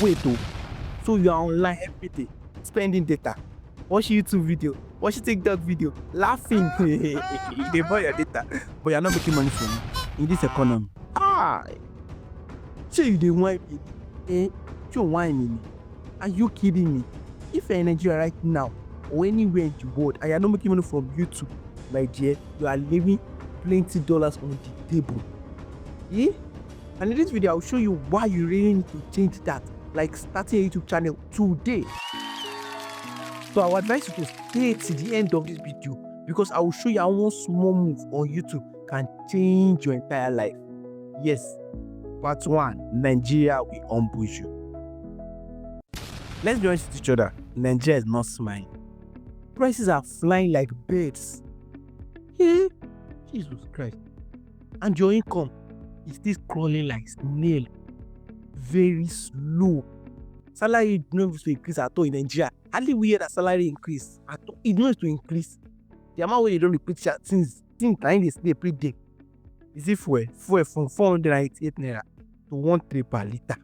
wait oh. So you are online every day, spending data, watching YouTube video, watching TikTok video, laughing. They buy your data, but you're not making money from it in this economy. So you dey whine me? You whine me? Are you kidding me? If you're in Nigeria right now or anywhere in the world and you're not making money from YouTube, my dear, you are leaving plenty dollars on the table. And in this video, I'll show you why you really need to change that, like starting a YouTube channel today. So I would advise you to stay to the end of this video because I will show you how one small move on YouTube can change your entire life. Yes, part 1, Nigeria will ambush you. Let's be honest with each other, Nigeria is not smiling. Prices are flying like birds. Jesus Christ. And your income is still crawling like snail. Very slow. Salary is not to increase at all in Nigeria. Hardly we hear that salary increase at all. It knows to increase. The amount where you don't repeat since they stay every day. Is it fuel from 488 naira to 1 3 per liter.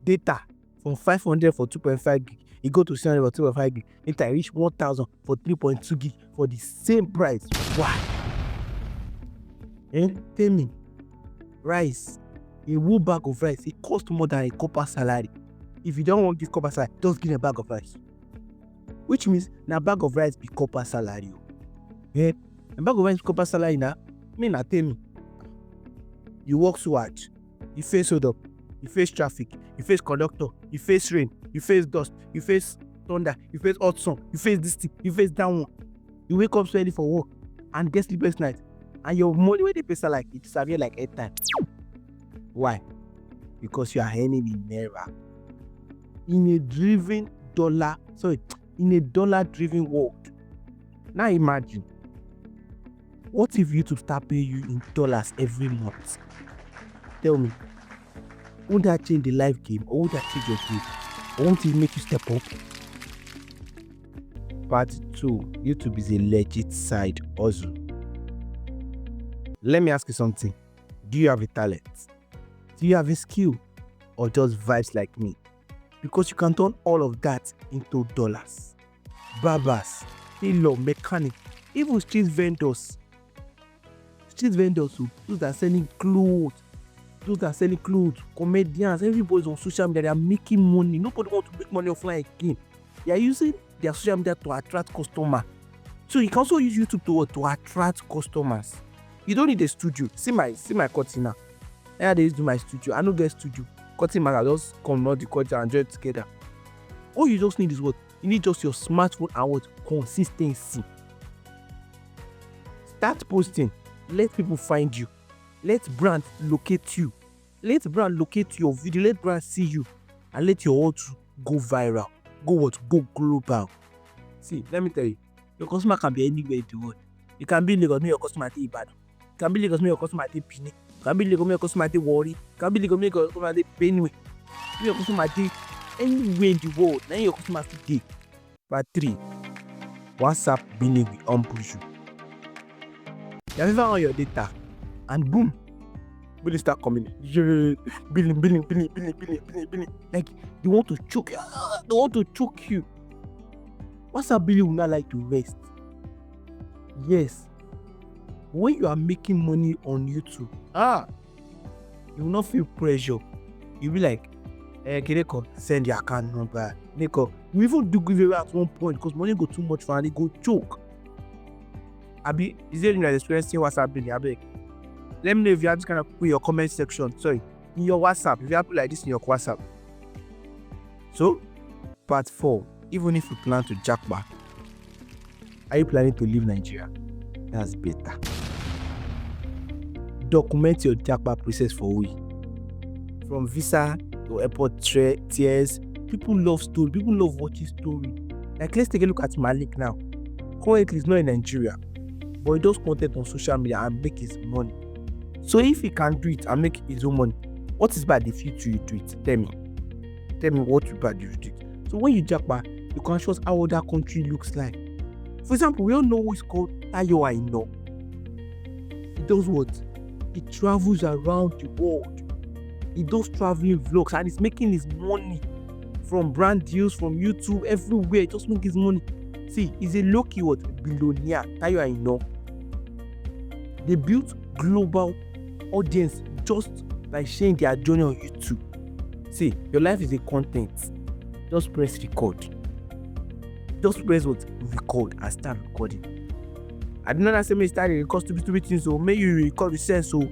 Data from 500 for 2.5 gig. It go to 600 for 2.5 gig. Later reach 1000 for 3.2 gig for the same price. Why? Tell me, rice, a whole bag of rice, it costs more than a copper salary. If you don't want this copper salary, just give me a bag of rice. Which means na bag of rice be copper salary. A bag of rice be copper salary now. Tell me. You work so hard, you face hold up, you face traffic, you face conductor, you face rain, you face dust, you face thunder, you face hot sun, you face this thing, you face that one. You wake up ready for work and get sleepless night. And your money when they pay salary, it disappear like 8 times. Why? Because you are earning in naira. In a dollar-driven world. Now imagine, what if YouTube start paying you in dollars every month? Tell me, would that change the life game or would that change your game? Or won't it make you step up? Part 2, YouTube is a legit side hustle. Let me ask you something. Do you have a talent? Do you have a skill? Or just vibes like me? Because you can turn all of that into dollars. Barbers, tailor, mechanic, even street vendors. Those that are selling clothes, comedians, everybody's on social media, they are making money. Nobody wants to make money offline again. They are using their social media to attract customers. So you can also use YouTube to attract customers. You don't need a studio. See my cutting now. I used to do my studio. I don't get studio. Cutting my just come out the culture and join it together. All you just need is what? You need just your smartphone and what? Consistency. Start posting. Let people find you. Let brand locate you. Let brand locate your video. Let brand see you. And let your audio go viral. Go global. See, let me tell you. Your customer can be anywhere in the world. You can be in Lagos, your customer at Ibadan. You can be Lagos, your customer at Benin. You can be Lagos, your customer at Warri. You can be Lagos, your customer at Benue. Your customer at anywhere in the world. Now your customer today. Part 3. WhatsApp billing will ambush you. You have ever on your data and boom, billing start coming. Billing. Like they want to choke you. They want to choke you. WhatsApp billing will not like to rest. Yes. When you are making money on YouTube, you will not feel pressure. You'll be like, Kireko, send your account number. Neko, you even do giveaway at one point because money go too much for and they go choke. Abi, is there any experiencing WhatsApp billing? Abi, let me know if you have this kind of put your comment section. Sorry, in your WhatsApp. If you have put like this in your WhatsApp. So, part 4. Even if you plan to japa, are you planning to leave Nigeria? That's better. Document your japa process for we. From visa to airport tears. People love story. People love watching story. Like let's take a look at Malik now. Currently, he's not in Nigeria, but he does content on social media and make his money. So if he can do it and make his own money, what is bad if you do it? Tell me what is bad if you do it. So when you japa, you can show us how that country looks like. For example, we all know who is called Tayo Aina. He does what? He travels around the world. He does traveling vlogs and he's making his money from brand deals, from YouTube, everywhere. He just makes his money. See, he's a low-key billionaire. Now you are enough. They built global audience just by sharing their journey on YouTube. See, your life is a content. Just press record. Just press record and start recording. I do not say me start record stupid things, so make you record the sense. So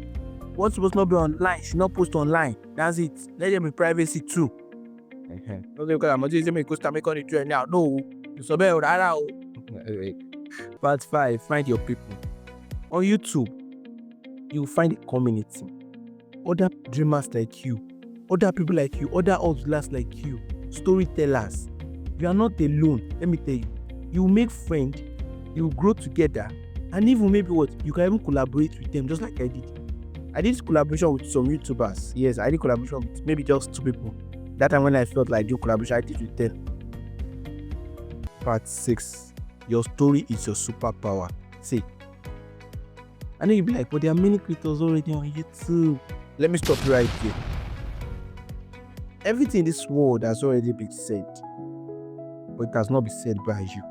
what's supposed to not be online should not post online. That's it. Let them be privacy too. Not because I'm just saying go start making it trend now. No, it's so bad. Part 5. Find your people. On YouTube, you'll find a community. Other dreamers like you, other people like you, other hustlers like you, storytellers. You are not alone. Let me tell you. You make friends, you grow together, and even maybe you can even collaborate with them, just like I did. I did collaboration with some YouTubers. Yes, I did collaboration with maybe just 2 people. That time when I felt like do collaboration, I did with them. Part 6. Your story is your superpower. See, I know you'll be like, but there are many creators already on YouTube. Let me stop you right here. Everything in this world has already been said, but it has not been said by you.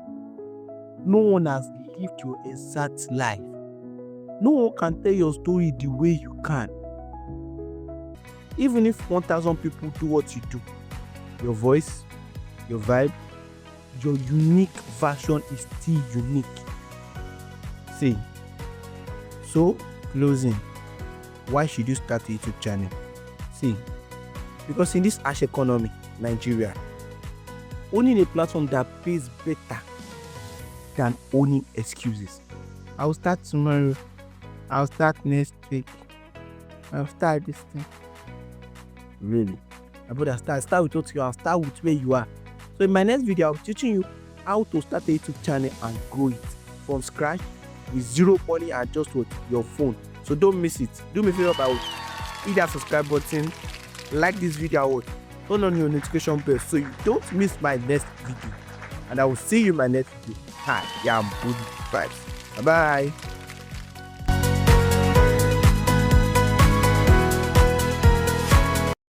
No one has lived your exact life. No one can tell your story the way you can. Even if 1,000 people do what you do, your voice, your vibe, your unique version is still unique. See, so closing, why should you start a YouTube channel? See, because in this harsh economy, Nigeria, owning a platform that pays better than owning excuses. I'll start tomorrow. I'll start next week. I'll start this thing. Really? My brother, start with what you are. Start with where you are. So in my next video, I'll be teaching you how to start a YouTube channel and grow it from scratch with zero money and just with your phone. So don't miss it. Do me a favor by hit that subscribe button, like this video, turn on your notification bell so you don't miss my next video. And I will see you in my next video. Hi, yeah, I'm Bully Vibes. Bye bye.